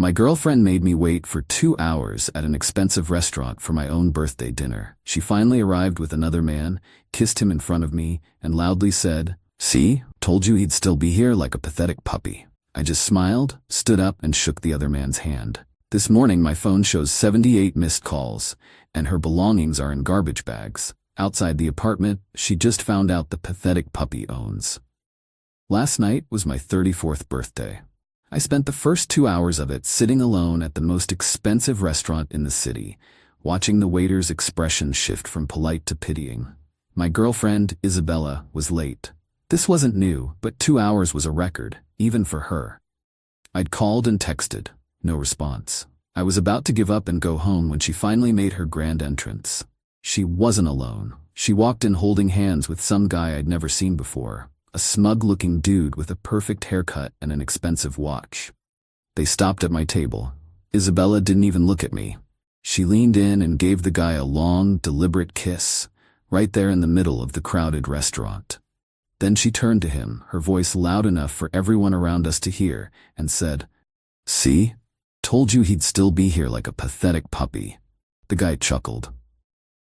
My girlfriend made me wait for 2 hours at an expensive restaurant for my own birthday dinner. She finally arrived with another man, kissed him in front of me, and loudly said, "See, told you he'd still be here like a pathetic puppy." I just smiled, stood up, and shook the other man's hand. This morning my phone shows 78 missed calls, and her belongings are in garbage bags. Outside the apartment she just found out the pathetic puppy owns. Last night was my 34th birthday. I spent the first 2 hours of it sitting alone at the most expensive restaurant in the city, watching the waiter's expression shift from polite to pitying. My girlfriend, Isabella, was late. This wasn't new, but 2 hours was a record, even for her. I'd called and texted. No response. I was about to give up and go home when she finally made her grand entrance. She wasn't alone. She walked in holding hands with some guy I'd never seen before. A smug-looking dude with a perfect haircut and an expensive watch. They stopped at my table. Isabella didn't even look at me. She leaned in and gave the guy a long, deliberate kiss, right there in the middle of the crowded restaurant. Then she turned to him, her voice loud enough for everyone around us to hear, and said, "See? Told you he'd still be here like a pathetic puppy." The guy chuckled.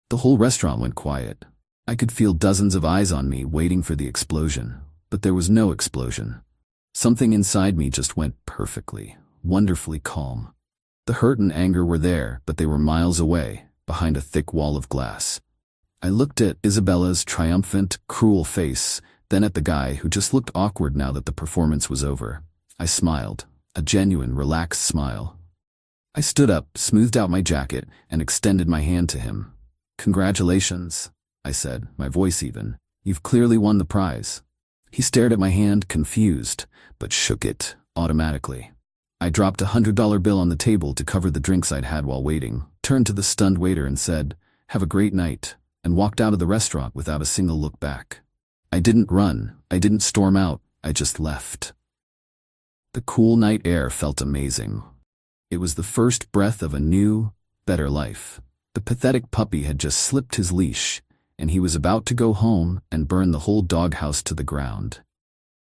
The whole restaurant went quiet. I could feel dozens of eyes on me waiting for the explosion, but there was no explosion. Something inside me just went perfectly, wonderfully calm. The hurt and anger were there, but they were miles away, behind a thick wall of glass. I looked at Isabella's triumphant, cruel face, then at the guy who just looked awkward now that the performance was over. I smiled, a genuine, relaxed smile. I stood up, smoothed out my jacket, and extended my hand to him. "Congratulations," I said, my voice even. "You've clearly won the prize." He stared at my hand, confused, but shook it automatically. I dropped $100 bill on the table to cover the drinks I'd had while waiting, turned to the stunned waiter and said, "Have a great night," and walked out of the restaurant without a single look back. I didn't run, I didn't storm out, I just left. The cool night air felt amazing. It was the first breath of a new, better life. The pathetic puppy had just slipped his leash, and he was about to go home and burn the whole doghouse to the ground.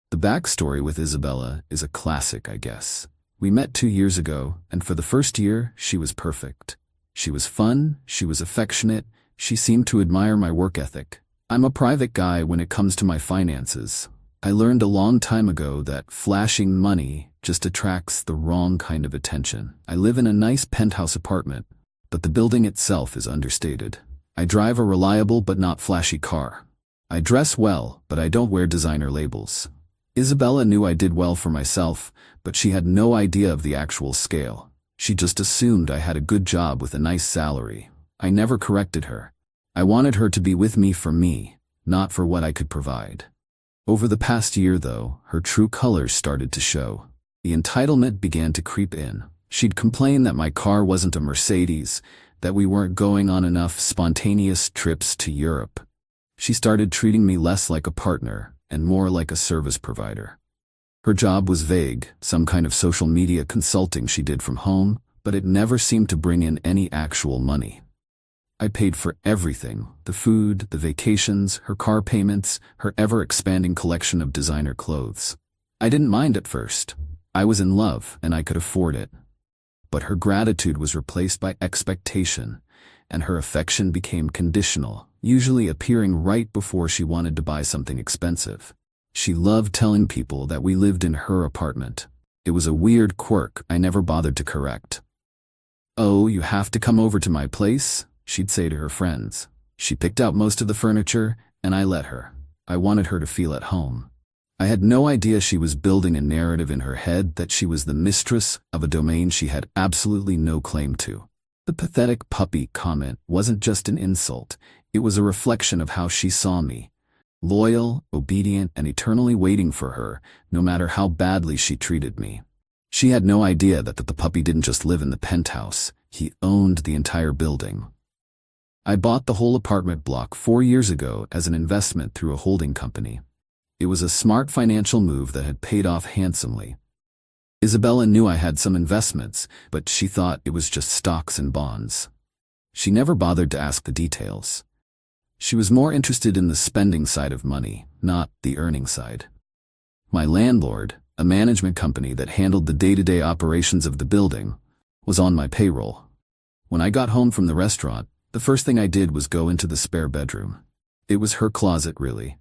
The backstory with Isabella is a classic, I guess. We met 2 years ago, and for the first year, she was perfect. She was fun, she was affectionate, she seemed to admire my work ethic. I'm a private guy when it comes to my finances. I learned a long time ago that flashing money just attracts the wrong kind of attention. I live in a nice penthouse apartment, but the building itself is understated. I drive a reliable but not flashy car. I dress well, but I don't wear designer labels. Isabella knew I did well for myself, but she had no idea of the actual scale. She just assumed I had a good job with a nice salary. I never corrected her. I wanted her to be with me for me, not for what I could provide. Over the past year, though, her true colors started to show. The entitlement began to creep in. She'd complain that my car wasn't a Mercedes, that we weren't going on enough spontaneous trips to Europe. She started treating me less like a partner and more like a service provider. Her job was vague, some kind of social media consulting she did from home, but it never seemed to bring in any actual money. I paid for everything, the food, the vacations, her car payments, her ever-expanding collection of designer clothes. I didn't mind at first. I was in love, and I could afford it. But her gratitude was replaced by expectation, and her affection became conditional, usually appearing right before she wanted to buy something expensive. She loved telling people that we lived in her apartment. It was a weird quirk I never bothered to correct. "Oh, you have to come over to my place," she'd say to her friends. She picked out most of the furniture, and I let her. I wanted her to feel at home. I had no idea she was building a narrative in her head that she was the mistress of a domain she had absolutely no claim to. The pathetic puppy comment wasn't just an insult, it was a reflection of how she saw me. Loyal, obedient, and eternally waiting for her, no matter how badly she treated me. She had no idea that the puppy didn't just live in the penthouse, he owned the entire building. I bought the whole apartment block 4 years ago as an investment through a holding company. It was a smart financial move that had paid off handsomely. Isabella knew I had some investments, but she thought it was just stocks and bonds. She never bothered to ask the details. She was more interested in the spending side of money, not the earning side. My landlord, a management company that handled the day-to-day operations of the building, was on my payroll. When I got home from the restaurant, the first thing I did was go into the spare bedroom. It was her closet, really.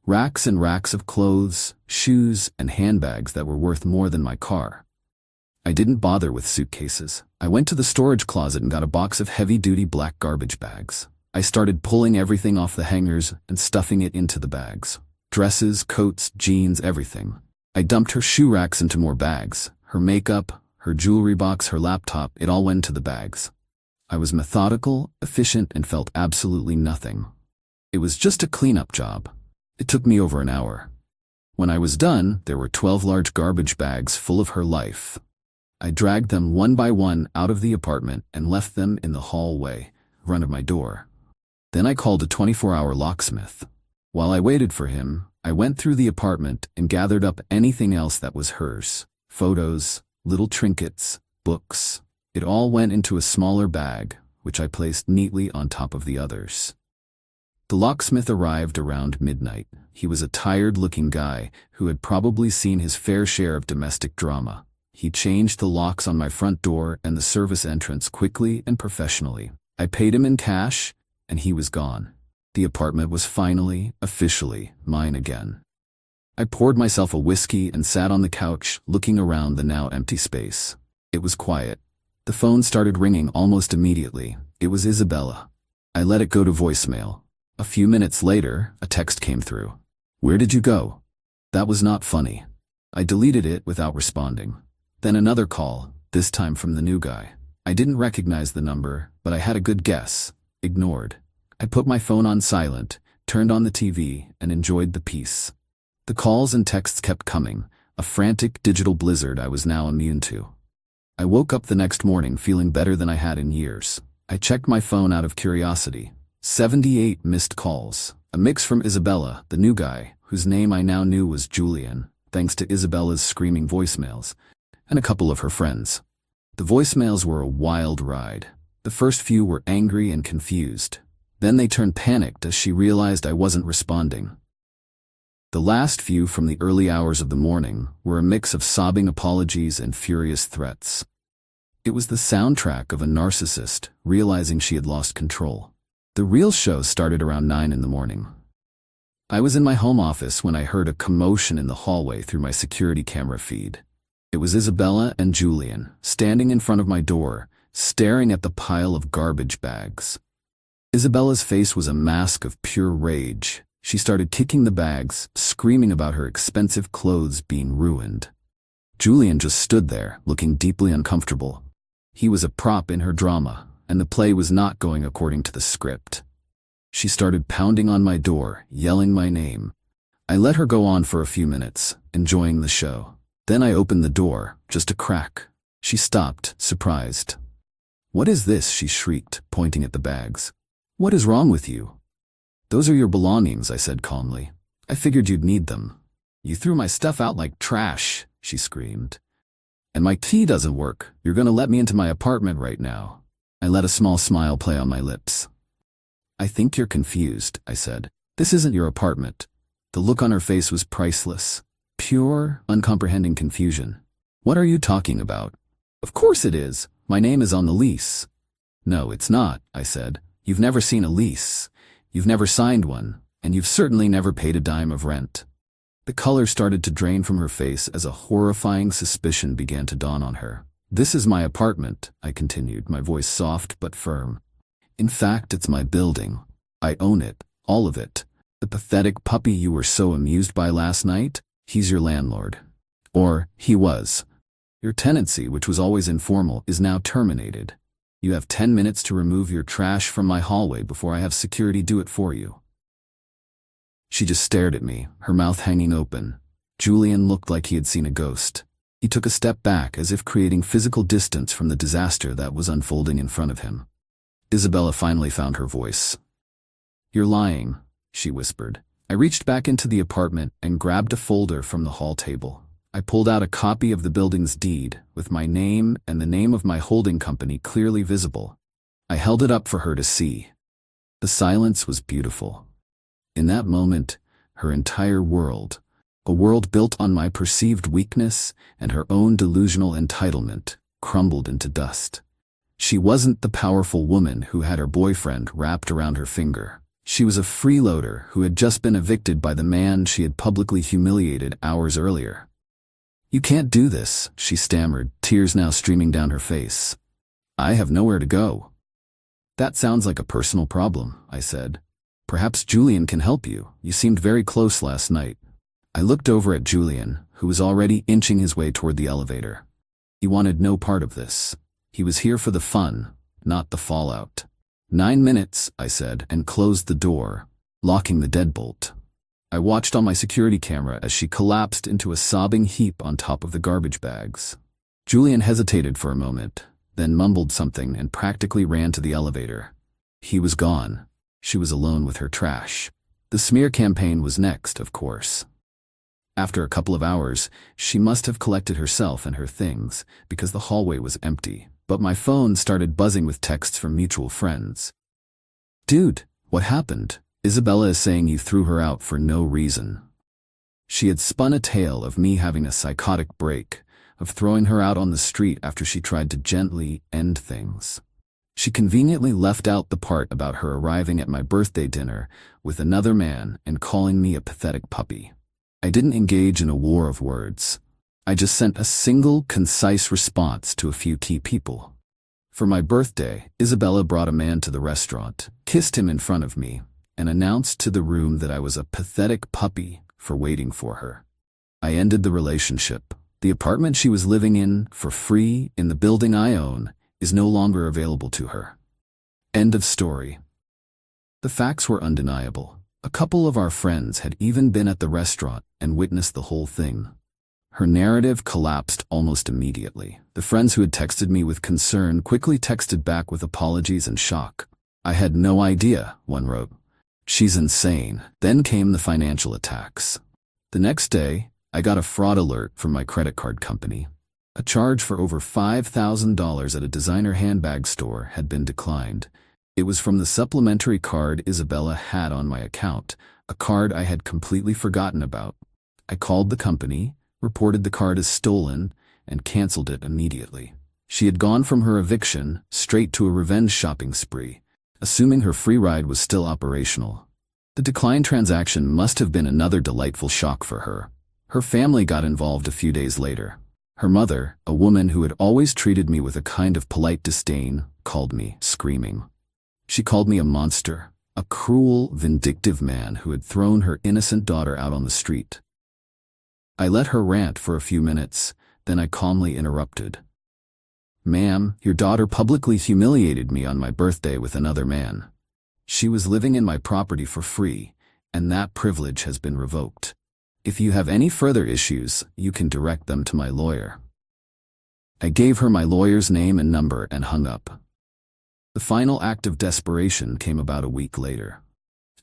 Racks and racks of clothes, shoes, and handbags that were worth more than my car. I didn't bother with suitcases. I went to the storage closet and got a box of heavy-duty black garbage bags. I started pulling everything off the hangers and stuffing it into the bags. Dresses, coats, jeans, everything. I dumped her shoe racks into more bags. Her makeup, her jewelry box, her laptop, it all went into the bags. I was methodical, efficient, and felt absolutely nothing. It was just a cleanup job. It took me over an hour. When I was done, there were 12 large garbage bags full of her life. I dragged them one by one out of the apartment and left them in the hallway, in front of my door. Then I called a 24-hour locksmith. While I waited for him, I went through the apartment and gathered up anything else that was hers. Photos, little trinkets, books. It all went into a smaller bag, which I placed neatly on top of the others. The locksmith arrived around midnight. He was a tired-looking guy who had probably seen his fair share of domestic drama. He changed the locks on my front door and the service entrance quickly and professionally. I paid him in cash, and he was gone. The apartment was finally, officially, mine again. I poured myself a whiskey and sat on the couch, looking around the now empty space. It was quiet. The phone started ringing almost immediately. It was Isabella. I let it go to voicemail. A few minutes later, a text came through. "Where did you go?" That was not funny. I deleted it without responding. Then another call, this time from the new guy. I didn't recognize the number, but I had a good guess. Ignored. I put my phone on silent, turned on the TV, and enjoyed the peace. The calls and texts kept coming, a frantic digital blizzard I was now immune to. I woke up the next morning feeling better than I had in years. I checked my phone out of curiosity. 78 missed calls, a mix from Isabella, the new guy, whose name I now knew was Julian, thanks to Isabella's screaming voicemails, and a couple of her friends. The voicemails were a wild ride. The first few were angry and confused. Then they turned panicked as she realized I wasn't responding. The last few from the early hours of the morning were a mix of sobbing apologies and furious threats. It was the soundtrack of a narcissist realizing she had lost control. The real show started around 9 in the morning. I was in my home office when I heard a commotion in the hallway through my security camera feed. It was Isabella and Julian, standing in front of my door, staring at the pile of garbage bags. Isabella's face was a mask of pure rage. She started kicking the bags, screaming about her expensive clothes being ruined. Julian just stood there, looking deeply uncomfortable. He was a prop in her drama, and the play was not going according to the script. She started pounding on my door, yelling my name. I let her go on for a few minutes, enjoying the show. Then I opened the door, just a crack. She stopped, surprised. "What is this?" she shrieked, pointing at the bags. "What is wrong with you?" "Those are your belongings," I said calmly. "I figured you'd need them." "You threw my stuff out like trash," she screamed. "And my key doesn't work. You're gonna let me into my apartment right now." I let a small smile play on my lips. "I think you're confused," I said. "This isn't your apartment." The look on her face was priceless. Pure, uncomprehending confusion. "What are you talking about?" "Of course it is. My name is on the lease." "No, it's not," I said. "You've never seen a lease. You've never signed one, and you've certainly never paid a dime of rent." The color started to drain from her face as a horrifying suspicion began to dawn on her. "This is my apartment," I continued, my voice soft but firm. "In fact, it's my building. I own it, all of it. The pathetic puppy you were so amused by last night, he's your landlord. Or, he was. Your tenancy, which was always informal, is now terminated. You have 10 minutes to remove your trash from my hallway before I have security do it for you." She just stared at me, her mouth hanging open. Julian looked like he had seen a ghost. He took a step back as if creating physical distance from the disaster that was unfolding in front of him. Isabella finally found her voice. "You're lying," she whispered. I reached back into the apartment and grabbed a folder from the hall table. I pulled out a copy of the building's deed, with my name and the name of my holding company clearly visible. I held it up for her to see. The silence was beautiful. In that moment, her entire world, A world built on my perceived weakness and her own delusional entitlement crumbled into dust. She wasn't the powerful woman who had her boyfriend wrapped around her finger. She was a freeloader who had just been evicted by the man she had publicly humiliated hours earlier. "You can't do this," she stammered, tears now streaming down her face. "I have nowhere to go." "That sounds like a personal problem," I said. "Perhaps Julian can help you. You seemed very close last night." I looked over at Julian, who was already inching his way toward the elevator. He wanted no part of this. He was here for the fun, not the fallout. 9 minutes, I said, and closed the door, locking the deadbolt. I watched on my security camera as she collapsed into a sobbing heap on top of the garbage bags. Julian hesitated for a moment, then mumbled something and practically ran to the elevator. He was gone. She was alone with her trash. The smear campaign was next, of course. After a couple of hours, she must have collected herself and her things, because the hallway was empty, but my phone started buzzing with texts from mutual friends. "Dude, what happened? Isabella is saying you threw her out for no reason." She had spun a tale of me having a psychotic break, of throwing her out on the street after she tried to gently end things. She conveniently left out the part about her arriving at my birthday dinner with another man and calling me a pathetic puppy. I didn't engage in a war of words. I just sent a single, concise response to a few key people. For my birthday, Isabella brought a man to the restaurant, kissed him in front of me, and announced to the room that I was a pathetic puppy for waiting for her. I ended the relationship. The apartment she was living in, for free, in the building I own, is no longer available to her. End of story. The facts were undeniable. A couple of our friends had even been at the restaurant and witnessed the whole thing. Her narrative collapsed almost immediately. The friends who had texted me with concern quickly texted back with apologies and shock. "I had no idea," one wrote. "She's insane." Then came the financial attacks. The next day, I got a fraud alert from my credit card company. A charge for over $5,000 at a designer handbag store had been declined. It was from the supplementary card Isabella had on my account, a card I had completely forgotten about. I called the company, reported the card as stolen, and canceled it immediately. She had gone from her eviction straight to a revenge shopping spree, assuming her free ride was still operational. The declined transaction must have been another delightful shock for her. Her family got involved a few days later. Her mother, a woman who had always treated me with a kind of polite disdain, called me, screaming. She called me a monster, a cruel, vindictive man who had thrown her innocent daughter out on the street. I let her rant for a few minutes, then I calmly interrupted. "Ma'am, your daughter publicly humiliated me on my birthday with another man. She was living in my property for free, and that privilege has been revoked. If you have any further issues, you can direct them to my lawyer." I gave her my lawyer's name and number and hung up. The final act of desperation came about a week later.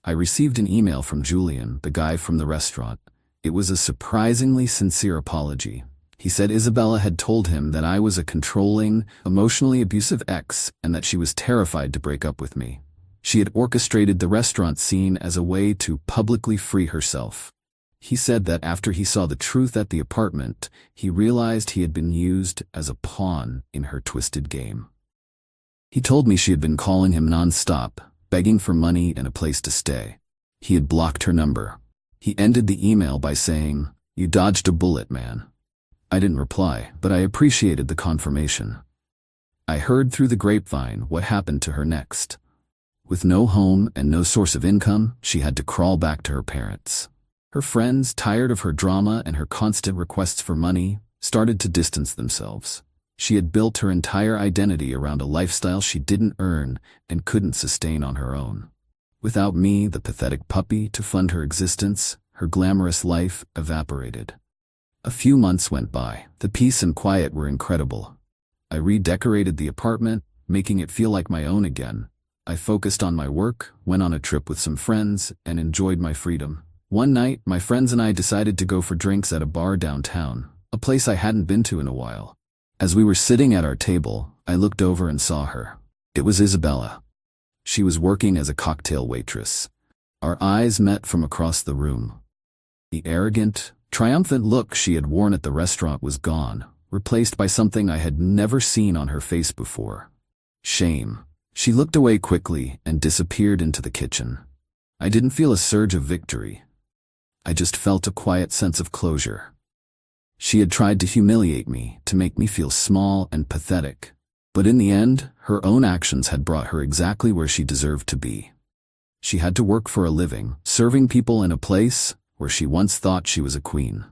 I received an email from Julian, the guy from the restaurant. It was a surprisingly sincere apology. He said Isabella had told him that I was a controlling, emotionally abusive ex and that she was terrified to break up with me. She had orchestrated the restaurant scene as a way to publicly free herself. He said that after he saw the truth at the apartment, he realized he had been used as a pawn in her twisted game. He told me she had been calling him non-stop, begging for money and a place to stay. He had blocked her number. He ended the email by saying, "You dodged a bullet, man." I didn't reply, but I appreciated the confirmation. I heard through the grapevine what happened to her next. With no home and no source of income, she had to crawl back to her parents. Her friends, tired of her drama and her constant requests for money, started to distance themselves. She had built her entire identity around a lifestyle she didn't earn and couldn't sustain on her own. Without me, the pathetic puppy, to fund her existence, her glamorous life evaporated. A few months went by. The peace and quiet were incredible. I redecorated the apartment, making it feel like my own again. I focused on my work, went on a trip with some friends, and enjoyed my freedom. One night, my friends and I decided to go for drinks at a bar downtown, a place I hadn't been to in a while. As we were sitting at our table, I looked over and saw her. It was Isabella. She was working as a cocktail waitress. Our eyes met from across the room. The arrogant, triumphant look she had worn at the restaurant was gone, replaced by something I had never seen on her face before. Shame. She looked away quickly and disappeared into the kitchen. I didn't feel a surge of victory. I just felt a quiet sense of closure. She had tried to humiliate me, to make me feel small and pathetic. But in the end, her own actions had brought her exactly where she deserved to be. She had to work for a living, serving people in a place where she once thought she was a queen.